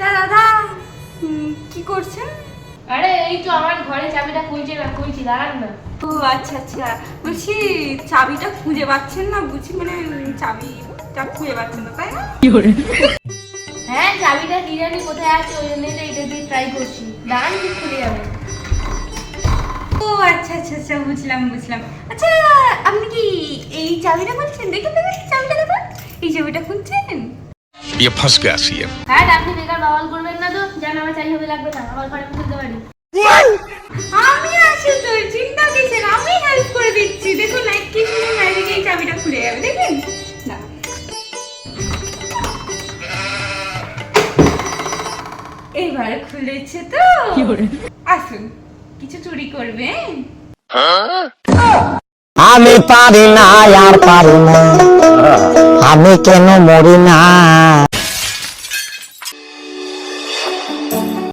দাদা কি করছেন? আরে এই তো আমার ঘরে চাবিটা খুলছি দাঁড়ান না। ও আচ্ছা আচ্ছা, বলছি চাবিটা খুঁজে পাচ্ছেন না বুঝি, মানে চাবিটা খুঁজে পাচ্ছেন না তাই না? হ্যাঁ চাবিটা কি জানি কোথায় আছে, ওই জন্যই তো এটা দিয়ে ট্রাই করছি। দাঁড়ান কি খুলে যাবে। ও আচ্ছা আচ্ছা আচ্ছা, বুঝলাম। আচ্ছা আপনি কি এই চাবিটা খুঁজছেন? দেখুন চাবিটা দেখুন, এই চাবিটা খুঁজছেন? ये फंस गया सीएम। হ্যাঁ আপনি বেকার বাওয়াল করবেন না তো, জান আমার চাই হবে লাগবে না, আমার ঘরে খুলতে পারি। আমি আছি তো, চিন্তা কিসের, আমি হেল্প করে দিচ্ছি। দেখুন না কি সুন্দর ম্যাজিক, এই চাবিটা খুলে যাবে দেখুন না। এইবার খুলেছে তো, আসুন কিছু চুরি করবে। আমি পারি না আর পারি না, আমি কেন মরি না।